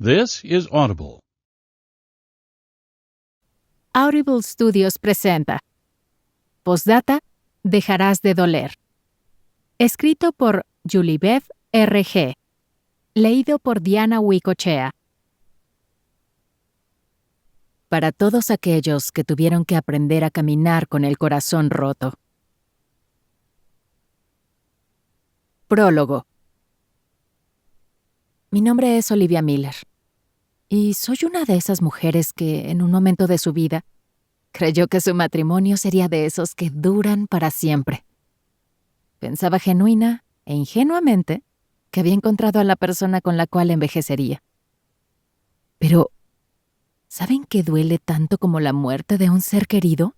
This is Audible. Audible Studios presenta Postdata, dejarás de doler. Escrito por Julibeth R.G. Leído por Diana Huicochea. Para todos aquellos que tuvieron que aprender a caminar con el corazón roto. Prólogo. Mi nombre es Olivia Miller. Y soy una de esas mujeres que, en un momento de su vida, creyó que su matrimonio sería de esos que duran para siempre. Pensaba genuina e ingenuamente que había encontrado a la persona con la cual envejecería. Pero, ¿saben qué duele tanto como la muerte de un ser querido?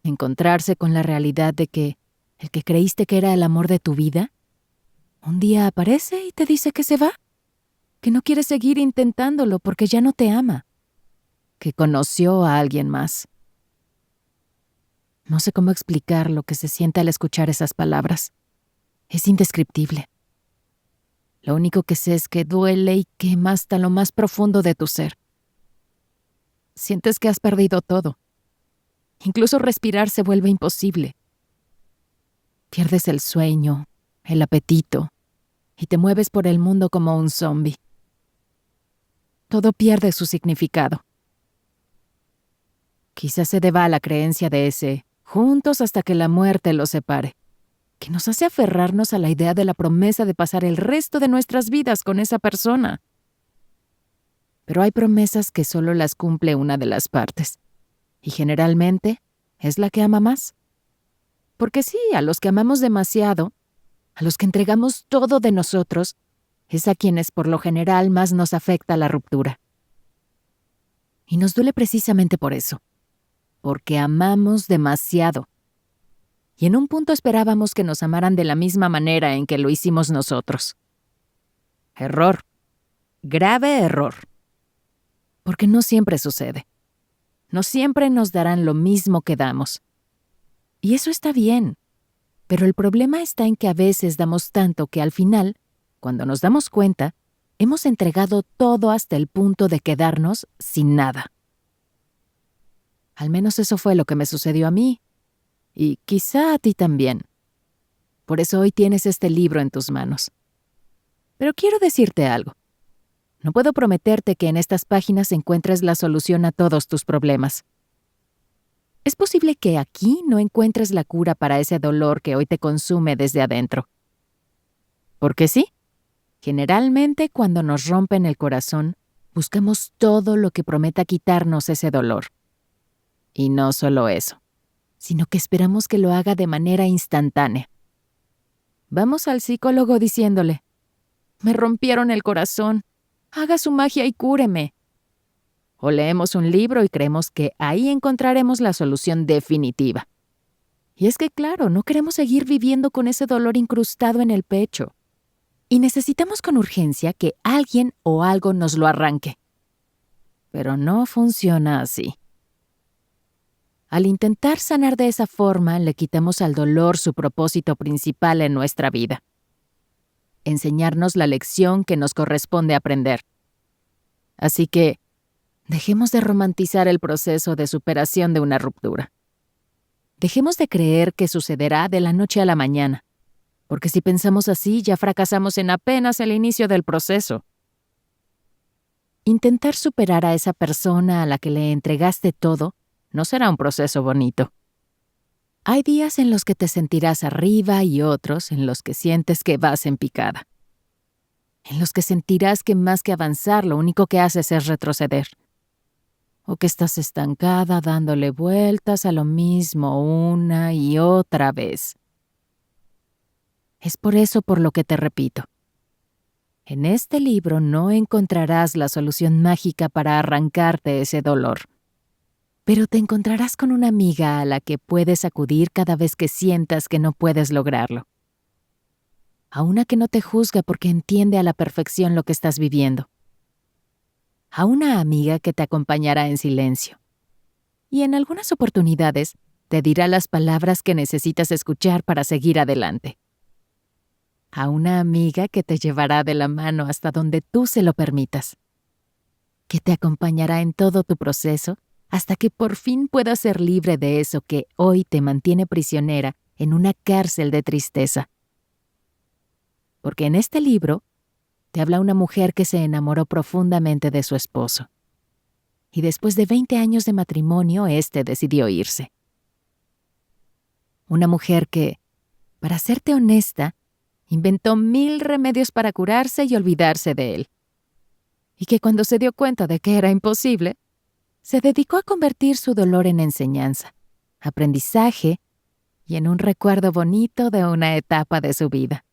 Encontrarse con la realidad de que el que creíste que era el amor de tu vida, un día aparece y te dice que se va, que no quiere seguir intentándolo porque ya no te ama, que conoció a alguien más. No sé cómo explicar lo que se siente al escuchar esas palabras. Es indescriptible. Lo único que sé es que duele y quema hasta lo más profundo de tu ser. Sientes que has perdido todo. Incluso respirar se vuelve imposible. Pierdes el sueño, el apetito, y te mueves por el mundo como un zombi. Todo pierde su significado. Quizás se deba a la creencia de ese juntos hasta que la muerte los separe, que nos hace aferrarnos a la idea de la promesa de pasar el resto de nuestras vidas con esa persona. Pero hay promesas que solo las cumple una de las partes, y generalmente es la que ama más. Porque sí, a los que amamos demasiado, a los que entregamos todo de nosotros, es a quienes por lo general más nos afecta la ruptura. Y nos duele precisamente por eso, porque amamos demasiado. Y en un punto esperábamos que nos amaran de la misma manera en que lo hicimos nosotros. Error. Grave error. Porque no siempre sucede. No siempre nos darán lo mismo que damos. Y eso está bien. Pero el problema está en que a veces damos tanto que al final, cuando nos damos cuenta, hemos entregado todo hasta el punto de quedarnos sin nada. Al menos eso fue lo que me sucedió a mí. Y quizá a ti también. Por eso hoy tienes este libro en tus manos. Pero quiero decirte algo. No puedo prometerte que en estas páginas encuentres la solución a todos tus problemas. Es posible que aquí no encuentres la cura para ese dolor que hoy te consume desde adentro. Porque sí, generalmente cuando nos rompen el corazón, buscamos todo lo que prometa quitarnos ese dolor. Y no solo eso, sino que esperamos que lo haga de manera instantánea. Vamos al psicólogo diciéndole, me rompieron el corazón, haga su magia y cúreme. O leemos un libro y creemos que ahí encontraremos la solución definitiva. Y es que, claro, no queremos seguir viviendo con ese dolor incrustado en el pecho. Y necesitamos con urgencia que alguien o algo nos lo arranque. Pero no funciona así. Al intentar sanar de esa forma, le quitamos al dolor su propósito principal en nuestra vida. Enseñarnos la lección que nos corresponde aprender. Así que, dejemos de romantizar el proceso de superación de una ruptura. Dejemos de creer que sucederá de la noche a la mañana, porque si pensamos así ya fracasamos en apenas el inicio del proceso. Intentar superar a esa persona a la que le entregaste todo no será un proceso bonito. Hay días en los que te sentirás arriba y otros en los que sientes que vas en picada. En los que sentirás que más que avanzar lo único que haces es retroceder. O que estás estancada dándole vueltas a lo mismo una y otra vez. Es por eso por lo que te repito. En este libro no encontrarás la solución mágica para arrancarte ese dolor. Pero te encontrarás con una amiga a la que puedes acudir cada vez que sientas que no puedes lograrlo. A una que no te juzga porque entiende a la perfección lo que estás viviendo. A una amiga que te acompañará en silencio. Y en algunas oportunidades te dirá las palabras que necesitas escuchar para seguir adelante. a una amiga que te llevará de la mano hasta donde tú se lo permitas, que te acompañará en todo tu proceso hasta que por fin puedas ser libre de eso que hoy te mantiene prisionera en una cárcel de tristeza. Porque en este libro te habla una mujer que se enamoró profundamente de su esposo. Y después de 20 años de matrimonio, éste decidió irse. Una mujer que, para serte honesta, inventó 1000 remedios para curarse y olvidarse de él. Y que cuando se dio cuenta de que era imposible, se dedicó a convertir su dolor en enseñanza, aprendizaje y en un recuerdo bonito de una etapa de su vida.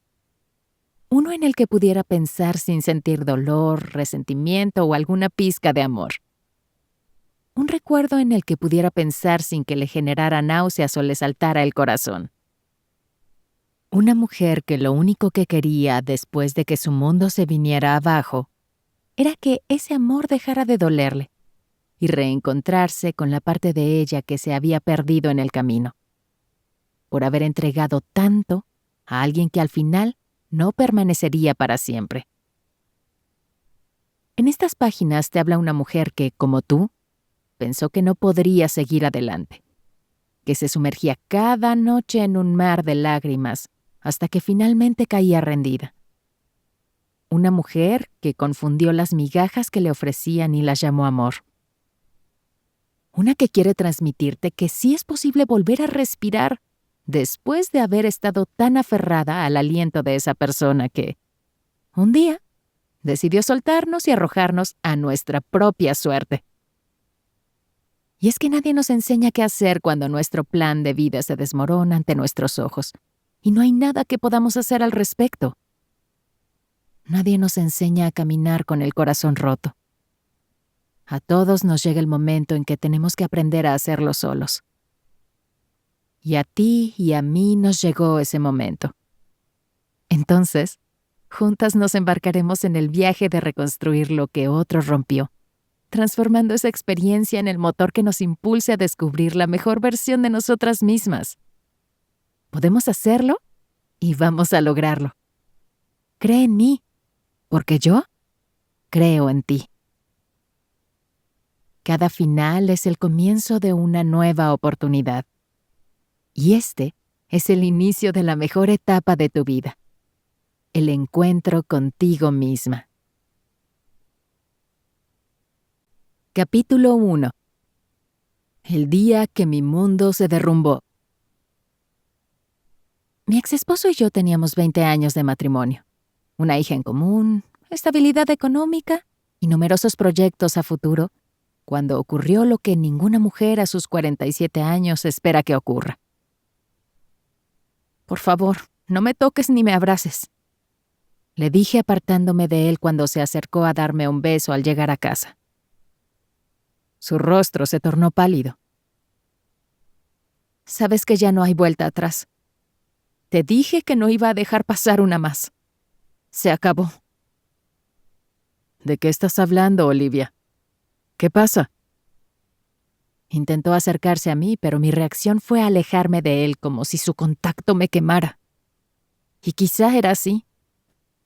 Uno en el que pudiera pensar sin sentir dolor, resentimiento o alguna pizca de amor. Un recuerdo en el que pudiera pensar sin que le generara náuseas o le saltara el corazón. Una mujer que lo único que quería después de que su mundo se viniera abajo era que ese amor dejara de dolerle y reencontrarse con la parte de ella que se había perdido en el camino, por haber entregado tanto a alguien que al final no permanecería para siempre. En estas páginas te habla una mujer que, como tú, pensó que no podría seguir adelante, que se sumergía cada noche en un mar de lágrimas hasta que finalmente caía rendida. Una mujer que confundió las migajas que le ofrecían y las llamó amor. Una que quiere transmitirte que sí es posible volver a respirar después de haber estado tan aferrada al aliento de esa persona que, un día, decidió soltarnos y arrojarnos a nuestra propia suerte. Y es que nadie nos enseña qué hacer cuando nuestro plan de vida se desmorona ante nuestros ojos y no hay nada que podamos hacer al respecto. Nadie nos enseña a caminar con el corazón roto. A todos nos llega el momento en que tenemos que aprender a hacerlo solos. Y a ti y a mí nos llegó ese momento. Entonces, juntas nos embarcaremos en el viaje de reconstruir lo que otro rompió, transformando esa experiencia en el motor que nos impulse a descubrir la mejor versión de nosotras mismas. Podemos hacerlo y vamos a lograrlo. Cree en mí, porque yo creo en ti. Cada final es el comienzo de una nueva oportunidad. Y este es el inicio de la mejor etapa de tu vida. El encuentro contigo misma. Capítulo 1. El día que mi mundo se derrumbó. Mi exesposo y yo teníamos 20 años de matrimonio, una hija en común, estabilidad económica y numerosos proyectos a futuro, cuando ocurrió lo que ninguna mujer a sus 47 años espera que ocurra. Por favor, no me toques ni me abraces, le dije apartándome de él cuando se acercó a darme un beso al llegar a casa. Su rostro se tornó pálido. Sabes que ya no hay vuelta atrás. Te dije que no iba a dejar pasar una más. Se acabó. ¿De qué estás hablando, Olivia? ¿Qué pasa? Intentó acercarse a mí, pero mi reacción fue alejarme de él como si su contacto me quemara. Y quizá era así.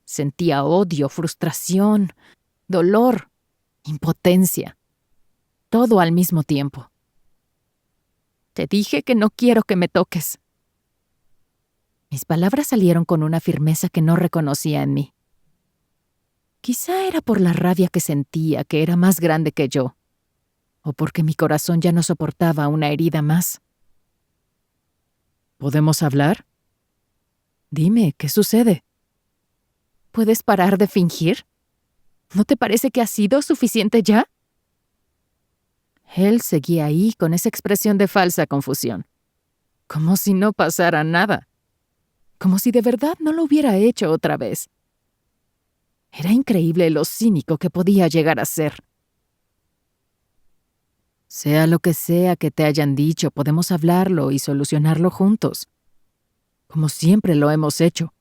Sentía odio, frustración, dolor, impotencia. Todo al mismo tiempo. Te dije que no quiero que me toques. Mis palabras salieron con una firmeza que no reconocía en mí. Quizá era por la rabia que sentía, que era más grande que yo, o porque mi corazón ya no soportaba una herida más. ¿Podemos hablar? Dime, ¿qué sucede? ¿Puedes parar de fingir? ¿No te parece que ha sido suficiente ya? Él seguía ahí con esa expresión de falsa confusión, como si no pasara nada, como si de verdad no lo hubiera hecho otra vez. Era increíble lo cínico que podía llegar a ser. Sea lo que sea que te hayan dicho, podemos hablarlo y solucionarlo juntos, como siempre lo hemos hecho,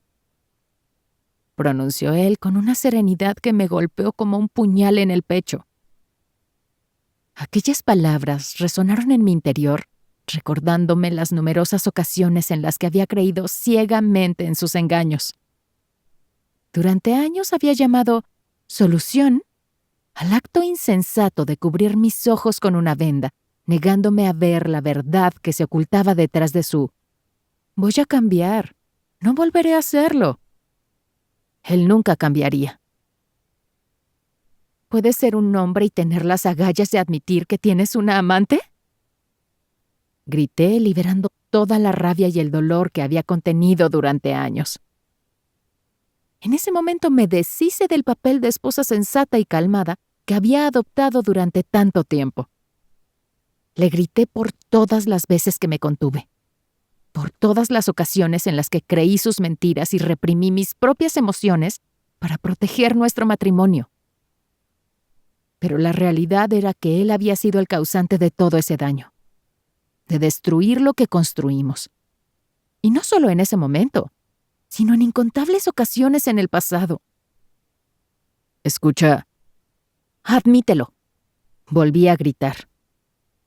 pronunció él con una serenidad que me golpeó como un puñal en el pecho. Aquellas palabras resonaron en mi interior, recordándome las numerosas ocasiones en las que había creído ciegamente en sus engaños. Durante años había llamado solución al acto insensato de cubrir mis ojos con una venda, negándome a ver la verdad que se ocultaba detrás de su «voy a cambiar, no volveré a hacerlo». Él nunca cambiaría. ¿Puedes ser un hombre y tener las agallas de admitir que tienes una amante? Grité, liberando toda la rabia y el dolor que había contenido durante años. En ese momento me deshice del papel de esposa sensata y calmada que había adoptado durante tanto tiempo. Le grité por todas las veces que me contuve, por todas las ocasiones en las que creí sus mentiras y reprimí mis propias emociones para proteger nuestro matrimonio. Pero la realidad era que él había sido el causante de todo ese daño, de destruir lo que construimos. Y no solo en ese momento, sino en incontables ocasiones en el pasado. Escucha. Admítelo. Volví a gritar,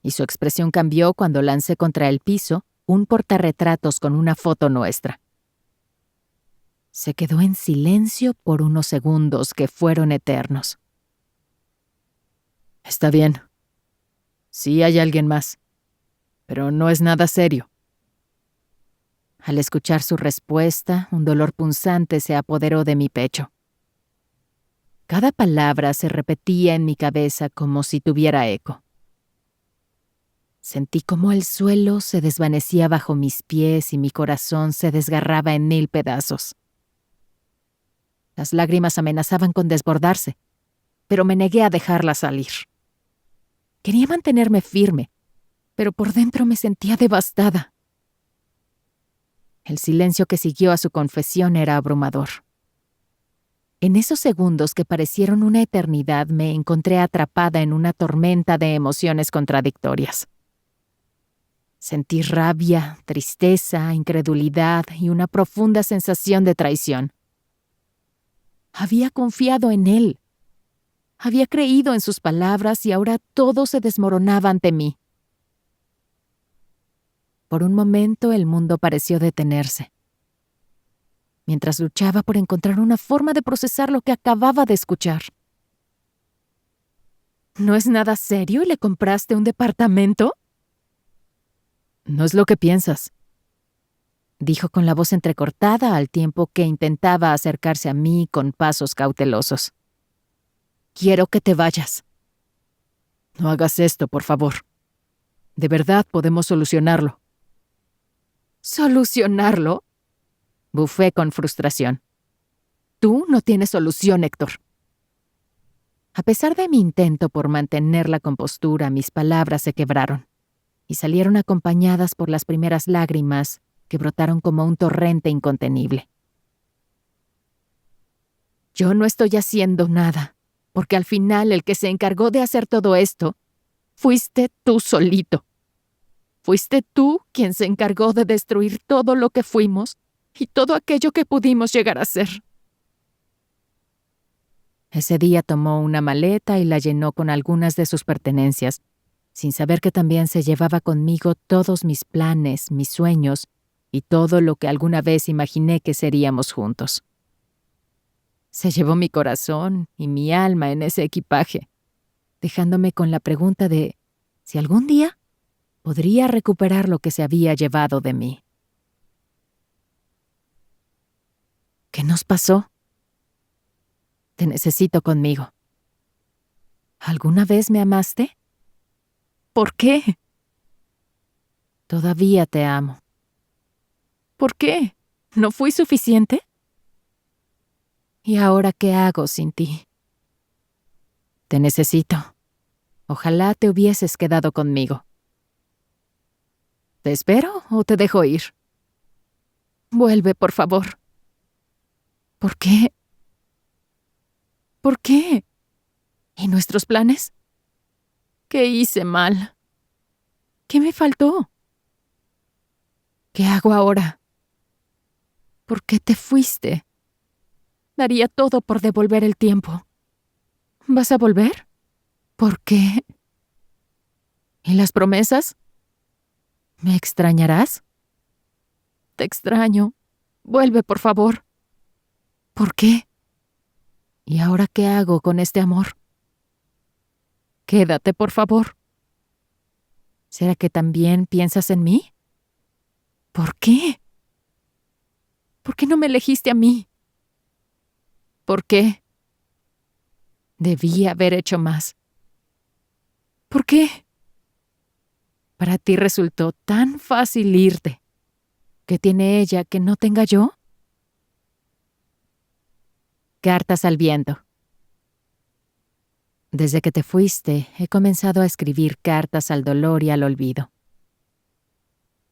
y su expresión cambió cuando lancé contra el piso un portarretratos con una foto nuestra. Se quedó en silencio por unos segundos que fueron eternos. Está bien. Sí hay alguien más, pero no es nada serio. Al escuchar su respuesta, un dolor punzante se apoderó de mi pecho. Cada palabra se repetía en mi cabeza como si tuviera eco. Sentí como el suelo se desvanecía bajo mis pies y mi corazón se desgarraba en 1000 pedazos. Las lágrimas amenazaban con desbordarse, pero me negué a dejarlas salir. Quería mantenerme firme, pero por dentro me sentía devastada. El silencio que siguió a su confesión era abrumador. En esos segundos que parecieron una eternidad, me encontré atrapada en una tormenta de emociones contradictorias. Sentí rabia, tristeza, incredulidad y una profunda sensación de traición. Había confiado en él. Había creído en sus palabras y ahora todo se desmoronaba ante mí. Por un momento el mundo pareció detenerse, mientras luchaba por encontrar una forma de procesar lo que acababa de escuchar. ¿No es nada serio y le compraste un departamento? No es lo que piensas, dijo con la voz entrecortada al tiempo que intentaba acercarse a mí con pasos cautelosos. Quiero que te vayas. No hagas esto, por favor. De verdad podemos solucionarlo. ¿Solucionarlo? Bufé con frustración. Tú no tienes solución, Héctor. A pesar de mi intento por mantener la compostura, mis palabras se quebraron y salieron acompañadas por las primeras lágrimas que brotaron como un torrente incontenible. Yo no estoy haciendo nada, porque al final el que se encargó de hacer todo esto fuiste tú solito. Fuiste tú quien se encargó de destruir todo lo que fuimos y todo aquello que pudimos llegar a ser. Ese día tomó una maleta y la llenó con algunas de sus pertenencias, sin saber que también se llevaba conmigo todos mis planes, mis sueños y todo lo que alguna vez imaginé que seríamos juntos. Se llevó mi corazón y mi alma en ese equipaje, dejándome con la pregunta de si algún día podría recuperar lo que se había llevado de mí. ¿Qué nos pasó? Te necesito conmigo. ¿Alguna vez me amaste? ¿Por qué? Todavía te amo. ¿Por qué? ¿No fui suficiente? ¿Y ahora qué hago sin ti? Te necesito. Ojalá te hubieses quedado conmigo. ¿Te espero o te dejo ir? Vuelve, por favor. ¿Por qué? ¿Por qué? ¿Y nuestros planes? ¿Qué hice mal? ¿Qué me faltó? ¿Qué hago ahora? ¿Por qué te fuiste? Daría todo por devolver el tiempo. ¿Vas a volver? ¿Por qué? ¿Y las promesas? ¿Me extrañarás? Te extraño. Vuelve, por favor. ¿Por qué? ¿Y ahora qué hago con este amor? Quédate, por favor. ¿Será que también piensas en mí? ¿Por qué? ¿Por qué no me elegiste a mí? ¿Por qué? Debí haber hecho más. ¿Por qué? Para ti resultó tan fácil irte. ¿Qué tiene ella que no tenga yo? Cartas al viento. Desde que te fuiste, he comenzado a escribir cartas al dolor y al olvido.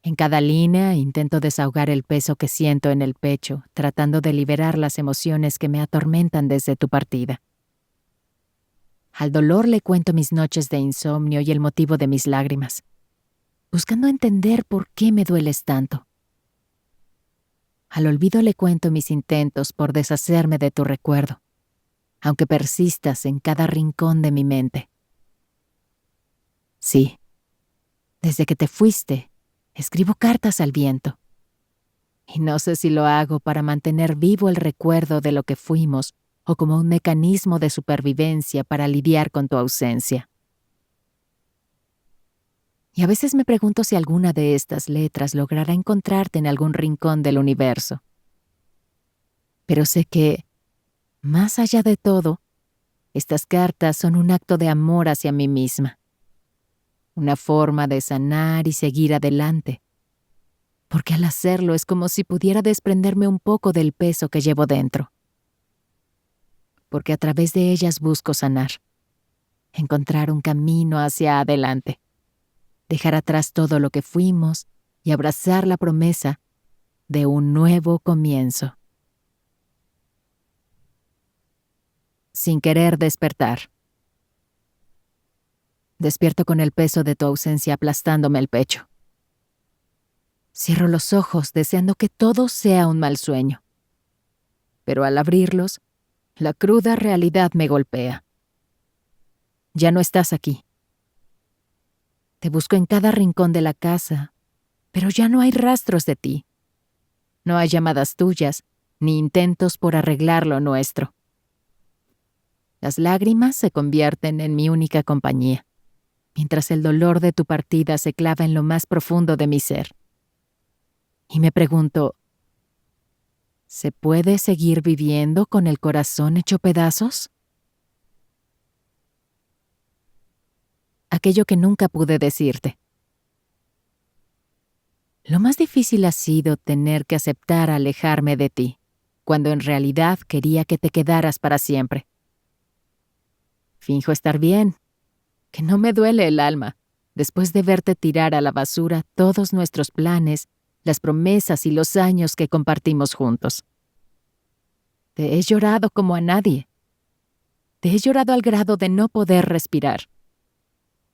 En cada línea intento desahogar el peso que siento en el pecho, tratando de liberar las emociones que me atormentan desde tu partida. Al dolor le cuento mis noches de insomnio y el motivo de mis lágrimas, buscando entender por qué me dueles tanto. Al olvido le cuento mis intentos por deshacerme de tu recuerdo, aunque persistas en cada rincón de mi mente. Sí, desde que te fuiste, escribo cartas al viento. Y no sé si lo hago para mantener vivo el recuerdo de lo que fuimos o como un mecanismo de supervivencia para lidiar con tu ausencia. Y a veces me pregunto si alguna de estas letras logrará encontrarte en algún rincón del universo. Pero sé que, más allá de todo, estas cartas son un acto de amor hacia mí misma. Una forma de sanar y seguir adelante. Porque al hacerlo es como si pudiera desprenderme un poco del peso que llevo dentro. Porque a través de ellas busco sanar. Encontrar un camino hacia adelante. Dejar atrás todo lo que fuimos y abrazar la promesa de un nuevo comienzo. Sin querer despertar. Despierto con el peso de tu ausencia aplastándome el pecho. Cierro los ojos deseando que todo sea un mal sueño. Pero al abrirlos, la cruda realidad me golpea. Ya no estás aquí. Te busco en cada rincón de la casa, pero ya no hay rastros de ti. No hay llamadas tuyas, ni intentos por arreglar lo nuestro. Las lágrimas se convierten en mi única compañía, mientras el dolor de tu partida se clava en lo más profundo de mi ser. Y me pregunto, ¿se puede seguir viviendo con el corazón hecho pedazos? Aquello que nunca pude decirte. Lo más difícil ha sido tener que aceptar alejarme de ti, cuando en realidad quería que te quedaras para siempre. Finjo estar bien, que no me duele el alma, después de verte tirar a la basura todos nuestros planes, las promesas y los años que compartimos juntos. Te he llorado como a nadie. Te he llorado al grado de no poder respirar.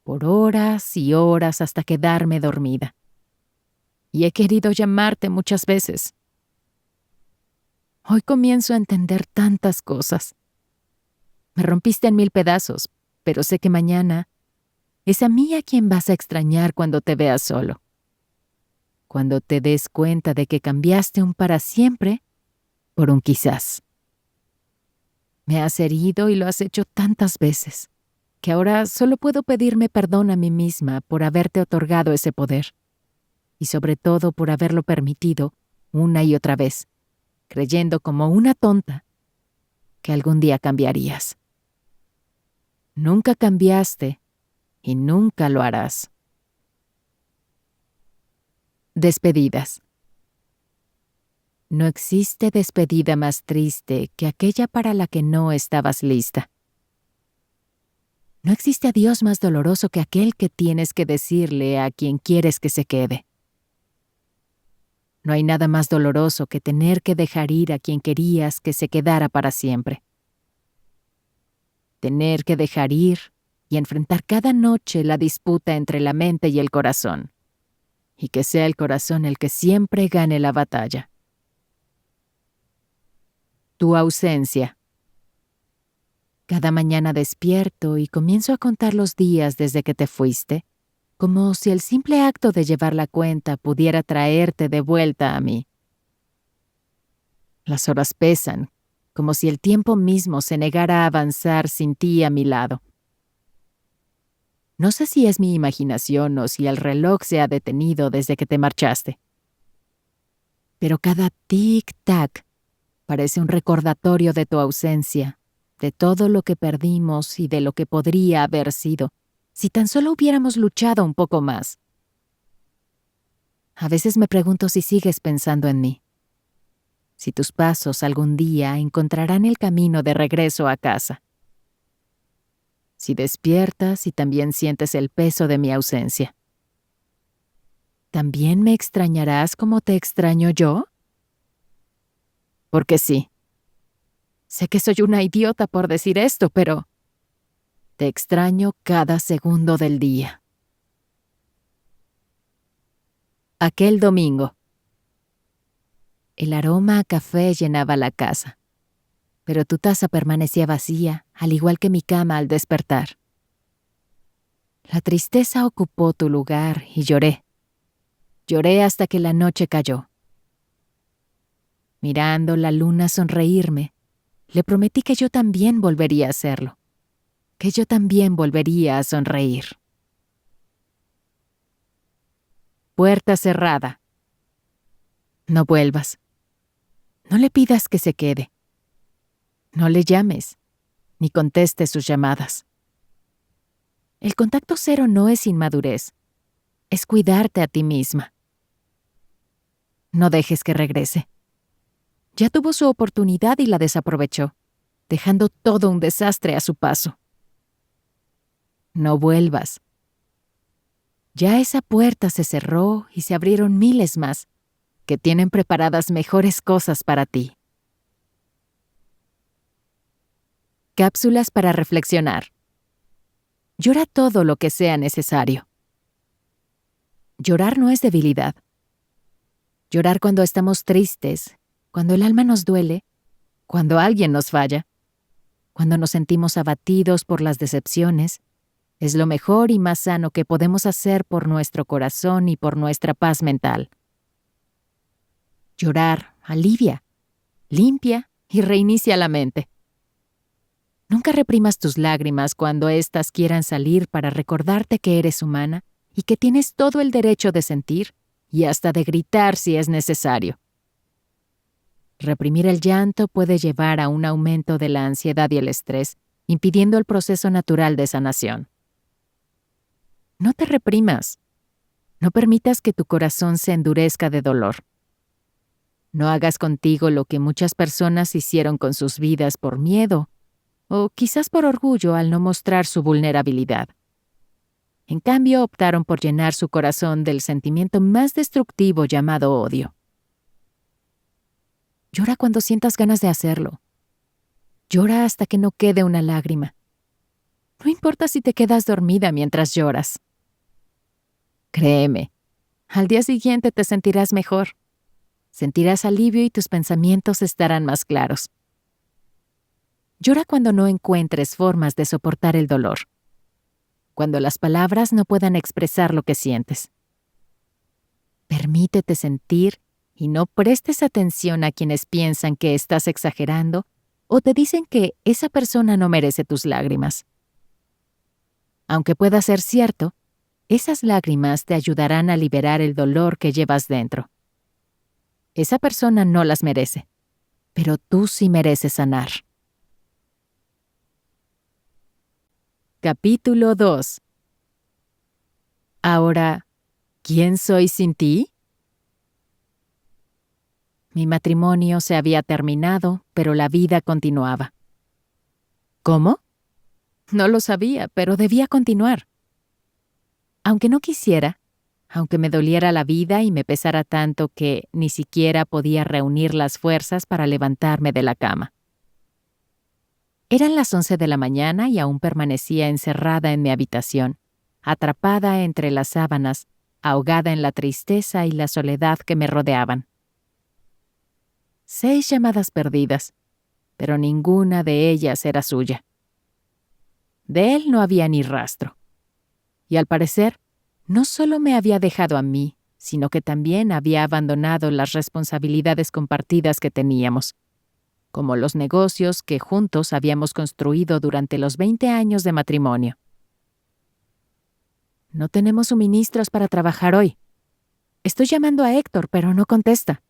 Por horas y horas hasta quedarme dormida. Y he querido llamarte muchas veces. Hoy comienzo a entender tantas cosas. Me rompiste en 1000 pedazos, pero sé que mañana es a mí a quien vas a extrañar cuando te veas solo. Cuando te des cuenta de que cambiaste un para siempre por un quizás. Me has herido y lo has hecho tantas veces, que ahora solo puedo pedirme perdón a mí misma por haberte otorgado ese poder. Y sobre todo por haberlo permitido una y otra vez, creyendo como una tonta que algún día cambiarías. Nunca cambiaste y nunca lo harás. Despedidas. No existe despedida más triste que aquella para la que no estabas lista. No existe adiós más doloroso que aquel que tienes que decirle a quien quieres que se quede. No hay nada más doloroso que tener que dejar ir a quien querías que se quedara para siempre. Tener que dejar ir y enfrentar cada noche la disputa entre la mente y el corazón. Y que sea el corazón el que siempre gane la batalla. Tu ausencia. Cada mañana despierto y comienzo a contar los días desde que te fuiste, como si el simple acto de llevar la cuenta pudiera traerte de vuelta a mí. Las horas pesan, como si el tiempo mismo se negara a avanzar sin ti a mi lado. No sé si es mi imaginación o si el reloj se ha detenido desde que te marchaste. Pero cada tic-tac parece un recordatorio de tu ausencia, de todo lo que perdimos y de lo que podría haber sido, si tan solo hubiéramos luchado un poco más. A veces me pregunto si sigues pensando en mí, si tus pasos algún día encontrarán el camino de regreso a casa. Si despiertas y también sientes el peso de mi ausencia. ¿También me extrañarás como te extraño yo? Porque sí. Sé que soy una idiota por decir esto, pero te extraño cada segundo del día. Aquel domingo. El aroma a café llenaba la casa, pero tu taza permanecía vacía, al igual que mi cama al despertar. La tristeza ocupó tu lugar y lloré. Lloré hasta que la noche cayó. Mirando la luna sonreírme, le prometí que yo también volvería a hacerlo, que yo también volvería a sonreír. Puerta cerrada. No vuelvas. No le pidas que se quede. No le llames, ni contestes sus llamadas. El contacto cero no es inmadurez, es cuidarte a ti misma. No dejes que regrese. Ya tuvo su oportunidad y la desaprovechó, dejando todo un desastre a su paso. No vuelvas. Ya esa puerta se cerró y se abrieron miles más, que tienen preparadas mejores cosas para ti. Cápsulas para reflexionar. Llora todo lo que sea necesario. Llorar no es debilidad. Llorar cuando estamos tristes, cuando el alma nos duele, cuando alguien nos falla, cuando nos sentimos abatidos por las decepciones, es lo mejor y más sano que podemos hacer por nuestro corazón y por nuestra paz mental. Llorar alivia, limpia y reinicia la mente. Nunca reprimas tus lágrimas cuando éstas quieran salir para recordarte que eres humana y que tienes todo el derecho de sentir y hasta de gritar si es necesario. Reprimir el llanto puede llevar a un aumento de la ansiedad y el estrés, impidiendo el proceso natural de sanación. No te reprimas. No permitas que tu corazón se endurezca de dolor. No hagas contigo lo que muchas personas hicieron con sus vidas por miedo o quizás por orgullo al no mostrar su vulnerabilidad. En cambio, optaron por llenar su corazón del sentimiento más destructivo llamado odio. Llora cuando sientas ganas de hacerlo. Llora hasta que no quede una lágrima. No importa si te quedas dormida mientras lloras. Créeme, al día siguiente te sentirás mejor. Sentirás alivio y tus pensamientos estarán más claros. Llora cuando no encuentres formas de soportar el dolor. Cuando las palabras no puedan expresar lo que sientes. Permítete sentir y no prestes atención a quienes piensan que estás exagerando o te dicen que esa persona no merece tus lágrimas. Aunque pueda ser cierto, esas lágrimas te ayudarán a liberar el dolor que llevas dentro. Esa persona no las merece, pero tú sí mereces sanar. Capítulo 2. Ahora, ¿quién soy sin ti? Mi matrimonio se había terminado, pero la vida continuaba. ¿Cómo? No lo sabía, pero debía continuar. Aunque no quisiera, aunque me doliera la vida y me pesara tanto que ni siquiera podía reunir las fuerzas para levantarme de la cama. Eran las 11 de la mañana y aún permanecía encerrada en mi habitación, atrapada entre las sábanas, ahogada en la tristeza y la soledad que me rodeaban. 6 llamadas perdidas, pero ninguna de ellas era suya. De él no había ni rastro. Y al parecer, no solo me había dejado a mí, sino que también había abandonado las responsabilidades compartidas que teníamos, como los negocios que juntos habíamos construido durante los 20 años de matrimonio. No tenemos suministros para trabajar hoy. Estoy llamando a Héctor, pero no contesta.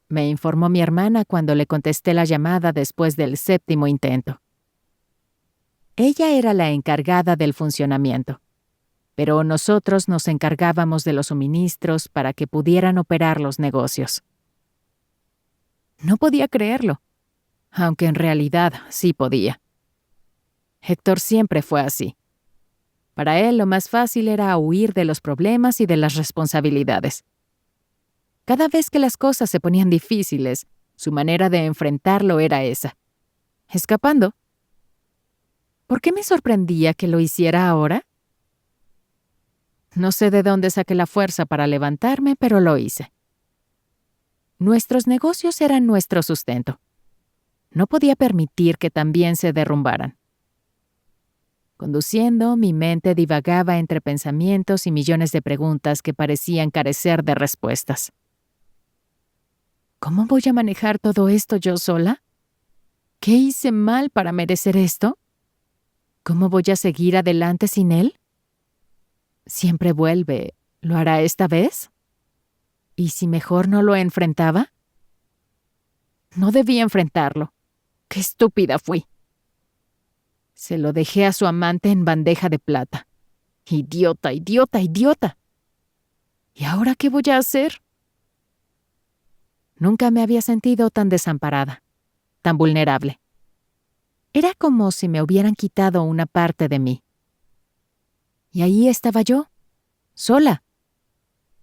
Me informó mi hermana cuando le contesté la llamada después del 7º intento. Ella era la encargada del funcionamiento, pero nosotros nos encargábamos de los suministros para que pudieran operar los negocios. No podía creerlo, aunque en realidad sí podía. Héctor siempre fue así. Para él lo más fácil era huir de los problemas y de las responsabilidades. Cada vez que las cosas se ponían difíciles, su manera de enfrentarlo era esa: escapando. ¿Por qué me sorprendía que lo hiciera ahora? No sé de dónde saqué la fuerza para levantarme, pero lo hice. Nuestros negocios eran nuestro sustento. No podía permitir que también se derrumbaran. Conduciendo, mi mente divagaba entre pensamientos y millones de preguntas que parecían carecer de respuestas. ¿Cómo voy a manejar todo esto yo sola? ¿Qué hice mal para merecer esto? ¿Cómo voy a seguir adelante sin él? Siempre vuelve. ¿Lo hará esta vez? ¿Y si mejor no lo enfrentaba? No debía enfrentarlo. ¡Qué estúpida fui! Se lo dejé a su amante en bandeja de plata. ¡Idiota, idiota, idiota! ¿Y ahora qué voy a hacer? Nunca me había sentido tan desamparada, tan vulnerable. Era como si me hubieran quitado una parte de mí. Y ahí estaba yo, sola,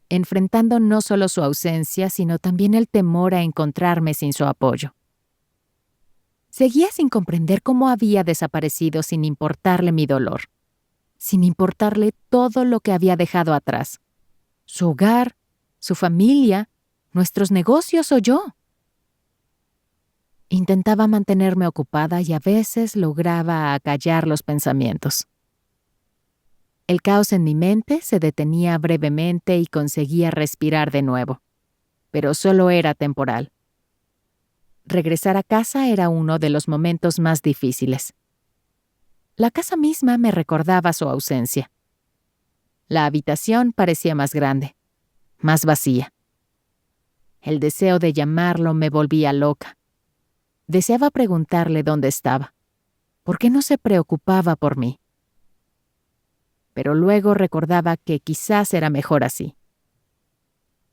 enfrentando no solo su ausencia, sino también el temor a encontrarme sin su apoyo. Seguía sin comprender cómo había desaparecido sin importarle mi dolor, sin importarle todo lo que había dejado atrás: su hogar, su familia, nuestros negocios o yo. Intentaba mantenerme ocupada y a veces lograba acallar los pensamientos. El caos en mi mente se detenía brevemente y conseguía respirar de nuevo, pero solo era temporal. Regresar a casa era uno de los momentos más difíciles. La casa misma me recordaba su ausencia. La habitación parecía más grande, más vacía. El deseo de llamarlo me volvía loca. Deseaba preguntarle dónde estaba. ¿Por qué no se preocupaba por mí? Pero luego recordaba que quizás era mejor así.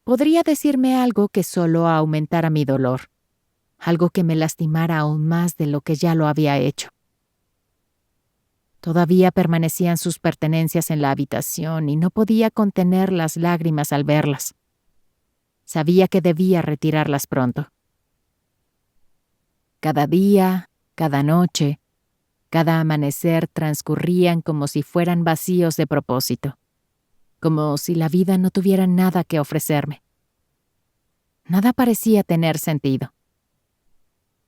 Podría decirme algo que solo aumentara mi dolor, algo que me lastimara aún más de lo que ya lo había hecho. Todavía permanecían sus pertenencias en la habitación y no podía contener las lágrimas al verlas. Sabía que debía retirarlas pronto. Cada día, cada noche, cada amanecer transcurrían como si fueran vacíos de propósito, como si la vida no tuviera nada que ofrecerme. Nada parecía tener sentido.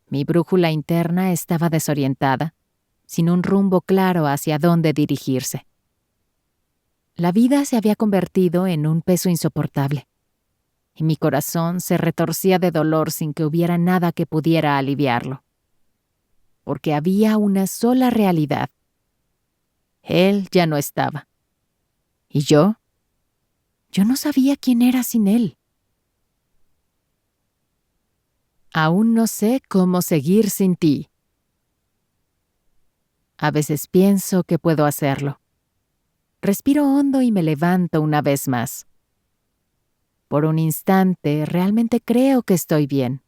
Mi brújula interna estaba desorientada, sin un rumbo claro hacia dónde dirigirse. La vida se había convertido en un peso insoportable, y mi corazón se retorcía de dolor sin que hubiera nada que pudiera aliviarlo. Porque había una sola realidad. Él ya no estaba. ¿Y yo? Yo no sabía quién era sin él. Aún no sé cómo seguir sin ti. A veces pienso que puedo hacerlo. Respiro hondo y me levanto una vez más. Por un instante realmente creo que estoy bien,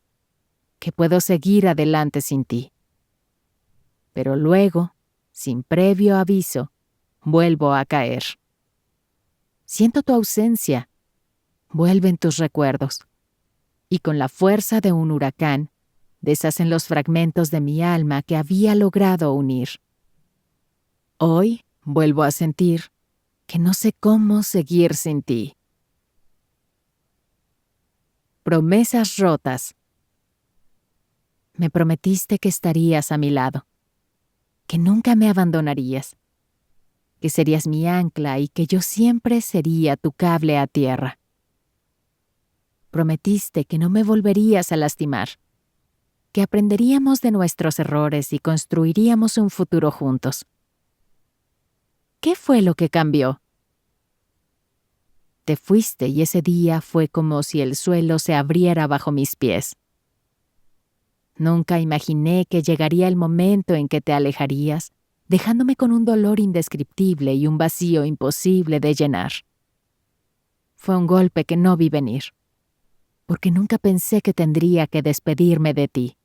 que puedo seguir adelante sin ti. Pero luego, sin previo aviso, vuelvo a caer. Siento tu ausencia, vuelven tus recuerdos, y con la fuerza de un huracán, deshacen los fragmentos de mi alma que había logrado unir. Hoy vuelvo a sentir que no sé cómo seguir sin ti. Promesas rotas. Me prometiste que estarías a mi lado, que nunca me abandonarías, que serías mi ancla y que yo siempre sería tu cable a tierra. Prometiste que no me volverías a lastimar, que aprenderíamos de nuestros errores y construiríamos un futuro juntos. ¿Qué fue lo que cambió? Te fuiste y ese día fue como si el suelo se abriera bajo mis pies. Nunca imaginé que llegaría el momento en que te alejarías, dejándome con un dolor indescriptible y un vacío imposible de llenar. Fue un golpe que no vi venir, porque nunca pensé que tendría que despedirme de ti.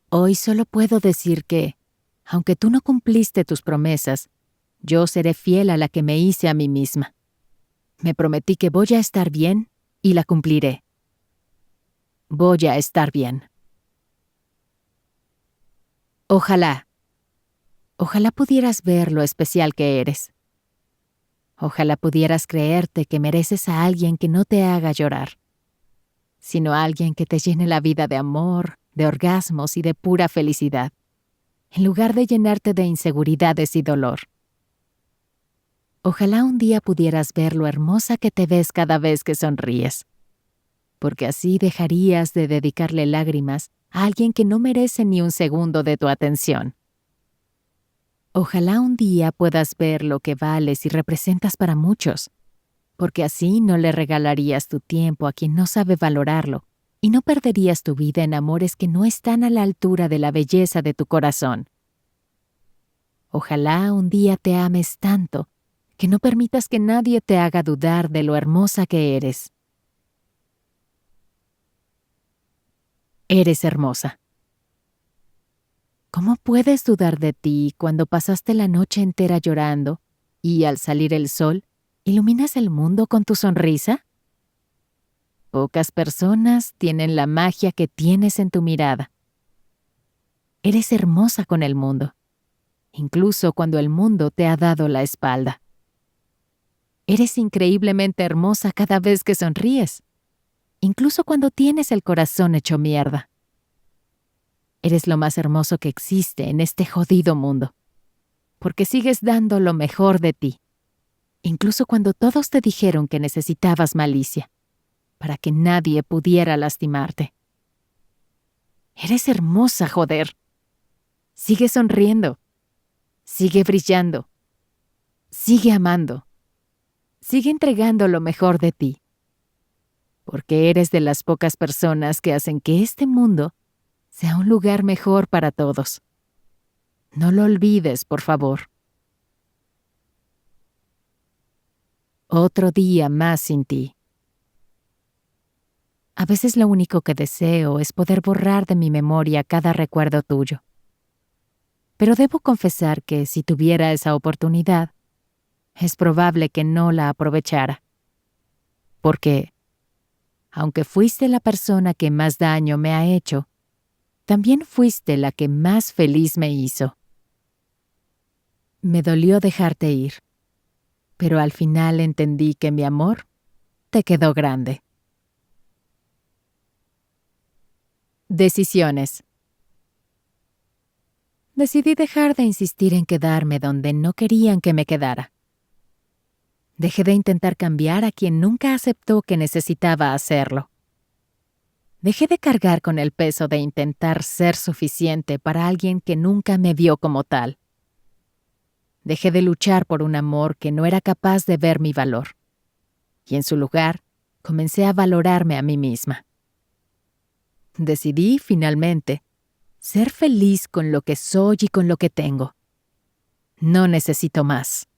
Hoy solo puedo decir que, aunque tú no cumpliste tus promesas, yo seré fiel a la que me hice a mí misma. Me prometí que voy a estar bien y la cumpliré. Voy a estar bien. Ojalá pudieras ver lo especial que eres. Ojalá pudieras creerte que mereces a alguien que no te haga llorar, sino a alguien que te llene la vida de amor, de orgasmos y de pura felicidad, en lugar de llenarte de inseguridades y dolor. Ojalá un día pudieras ver lo hermosa que te ves cada vez que sonríes, porque así dejarías de dedicarle lágrimas a alguien que no merece ni un segundo de tu atención. Ojalá un día puedas ver lo que vales y representas para muchos, porque así no le regalarías tu tiempo a quien no sabe valorarlo y no perderías tu vida en amores que no están a la altura de la belleza de tu corazón. Ojalá un día te ames tanto que no permitas que nadie te haga dudar de lo hermosa que eres. Eres hermosa. ¿Cómo puedes dudar de ti cuando pasaste la noche entera llorando y, al salir el sol, iluminas el mundo con tu sonrisa? Pocas personas tienen la magia que tienes en tu mirada. Eres hermosa con el mundo, incluso cuando el mundo te ha dado la espalda. Eres increíblemente hermosa cada vez que sonríes, incluso cuando tienes el corazón hecho mierda. Eres lo más hermoso que existe en este jodido mundo, porque sigues dando lo mejor de ti, incluso cuando todos te dijeron que necesitabas malicia, para que nadie pudiera lastimarte. Eres hermosa, joder. Sigue sonriendo, sigue brillando, sigue amando, sigue entregando lo mejor de ti, porque eres de las pocas personas que hacen que este mundo sea un lugar mejor para todos. No lo olvides, por favor. Otro día más sin ti. A veces lo único que deseo es poder borrar de mi memoria cada recuerdo tuyo. Pero debo confesar que si tuviera esa oportunidad, es probable que no la aprovechara. Porque, aunque fuiste la persona que más daño me ha hecho, también fuiste la que más feliz me hizo. Me dolió dejarte ir, pero al final entendí que mi amor te quedó grande. Decisiones. Decidí dejar de insistir en quedarme donde no querían que me quedara. Dejé de intentar cambiar a quien nunca aceptó que necesitaba hacerlo. Dejé de cargar con el peso de intentar ser suficiente para alguien que nunca me vio como tal. Dejé de luchar por un amor que no era capaz de ver mi valor. Y en su lugar, comencé a valorarme a mí misma. Decidí, finalmente, ser feliz con lo que soy y con lo que tengo. No necesito más.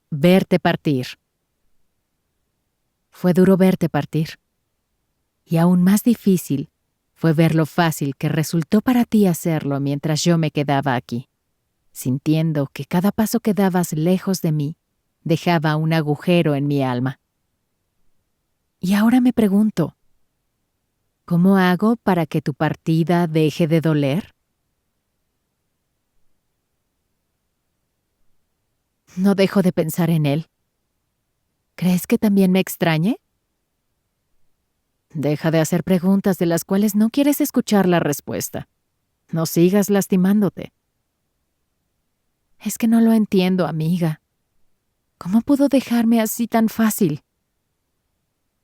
Verte partir. Fue duro verte partir. Y aún más difícil fue ver lo fácil que resultó para ti hacerlo mientras yo me quedaba aquí, sintiendo que cada paso que dabas lejos de mí dejaba un agujero en mi alma. Y ahora me pregunto, ¿cómo hago para que tu partida deje de doler? No dejo de pensar en él. ¿Crees que también me extrañe? Deja de hacer preguntas de las cuales no quieres escuchar la respuesta. No sigas lastimándote. Es que no lo entiendo, amiga. ¿Cómo pudo dejarme así tan fácil?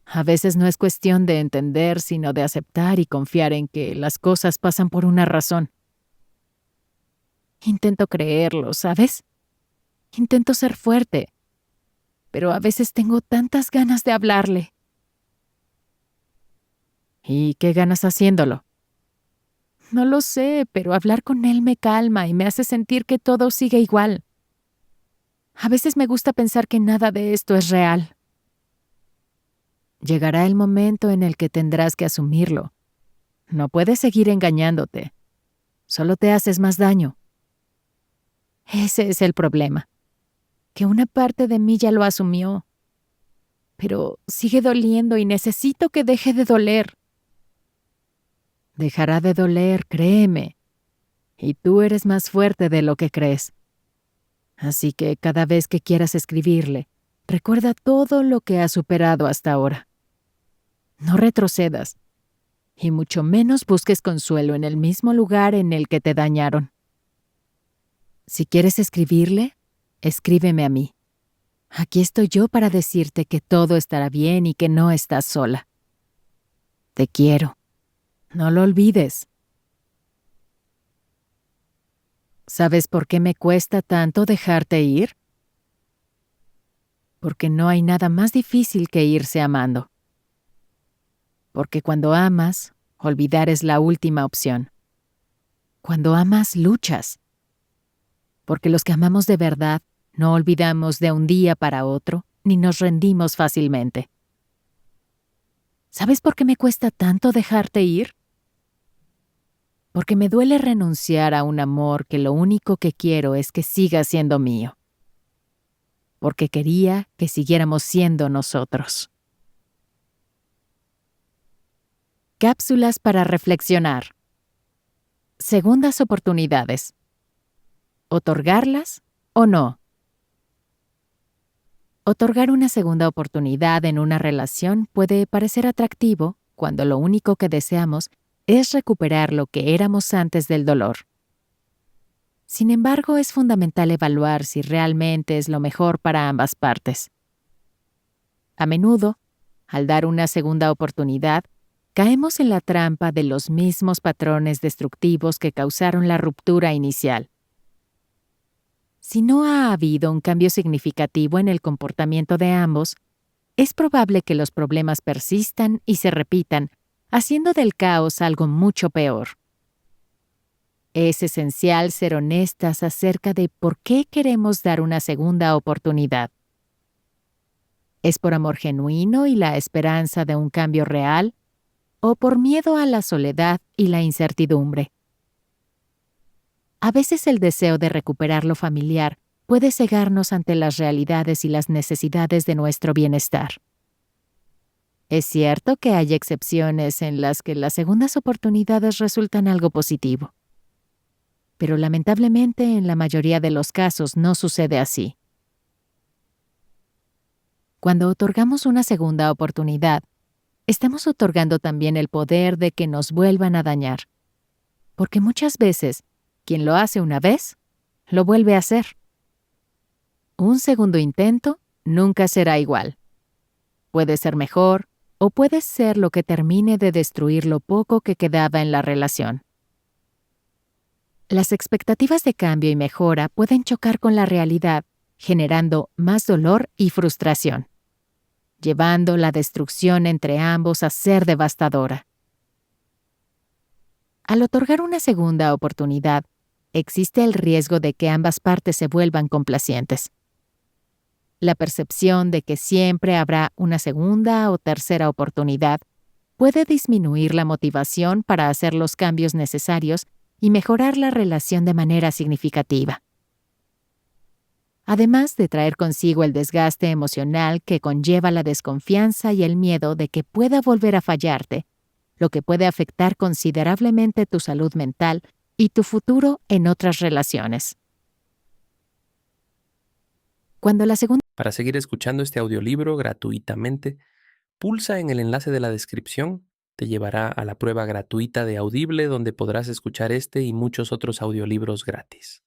A veces no es cuestión de entender, sino de aceptar y confiar en que las cosas pasan por una razón. Intento creerlo, ¿sabes? Intento ser fuerte, pero a veces tengo tantas ganas de hablarle. ¿Y qué ganas haciéndolo? No lo sé, pero hablar con él me calma y me hace sentir que todo sigue igual. A veces me gusta pensar que nada de esto es real. Llegará el momento en el que tendrás que asumirlo. No puedes seguir engañándote. Solo te haces más daño. Ese es el problema, que una parte de mí ya lo asumió. Pero sigue doliendo y necesito que deje de doler. Dejará de doler, créeme. Y tú eres más fuerte de lo que crees. Así que cada vez que quieras escribirle, recuerda todo lo que has superado hasta ahora. No retrocedas, y mucho menos busques consuelo en el mismo lugar en el que te dañaron. Si quieres escribirle, escríbeme a mí. Aquí estoy yo para decirte que todo estará bien y que no estás sola. Te quiero. No lo olvides. ¿Sabes por qué me cuesta tanto dejarte ir? Porque no hay nada más difícil que irse amando. Porque cuando amas, olvidar es la última opción. Cuando amas, luchas. Porque los que amamos de verdad no olvidamos de un día para otro, ni nos rendimos fácilmente. ¿Sabes por qué me cuesta tanto dejarte ir? Porque me duele renunciar a un amor que lo único que quiero es que siga siendo mío. Porque quería que siguiéramos siendo nosotros. Cápsulas para reflexionar. Segundas oportunidades. ¿Otorgarlas o no? Otorgar una segunda oportunidad en una relación puede parecer atractivo cuando lo único que deseamos es recuperar lo que éramos antes del dolor. Sin embargo, es fundamental evaluar si realmente es lo mejor para ambas partes. A menudo, al dar una segunda oportunidad, caemos en la trampa de los mismos patrones destructivos que causaron la ruptura inicial. Si no ha habido un cambio significativo en el comportamiento de ambos, es probable que los problemas persistan y se repitan, haciendo del caos algo mucho peor. Es esencial ser honestas acerca de por qué queremos dar una segunda oportunidad. ¿Es por amor genuino y la esperanza de un cambio real? ¿O por miedo a la soledad y la incertidumbre? A veces el deseo de recuperar lo familiar puede cegarnos ante las realidades y las necesidades de nuestro bienestar. Es cierto que hay excepciones en las que las segundas oportunidades resultan algo positivo, pero lamentablemente en la mayoría de los casos no sucede así. Cuando otorgamos una segunda oportunidad, estamos otorgando también el poder de que nos vuelvan a dañar, porque muchas veces quien lo hace una vez, lo vuelve a hacer. Un segundo intento nunca será igual. Puede ser mejor o puede ser lo que termine de destruir lo poco que quedaba en la relación. Las expectativas de cambio y mejora pueden chocar con la realidad, generando más dolor y frustración, llevando la destrucción entre ambos a ser devastadora. Al otorgar una segunda oportunidad, existe el riesgo de que ambas partes se vuelvan complacientes. La percepción de que siempre habrá una segunda o tercera oportunidad puede disminuir la motivación para hacer los cambios necesarios y mejorar la relación de manera significativa. Además de traer consigo el desgaste emocional que conlleva la desconfianza y el miedo de que pueda volver a fallarte, lo que puede afectar considerablemente tu salud mental y tu futuro en otras relaciones. Cuando la segunda Para seguir escuchando este audiolibro gratuitamente, pulsa en el enlace de la descripción. Te llevará a la prueba gratuita de Audible donde podrás escuchar este y muchos otros audiolibros gratis.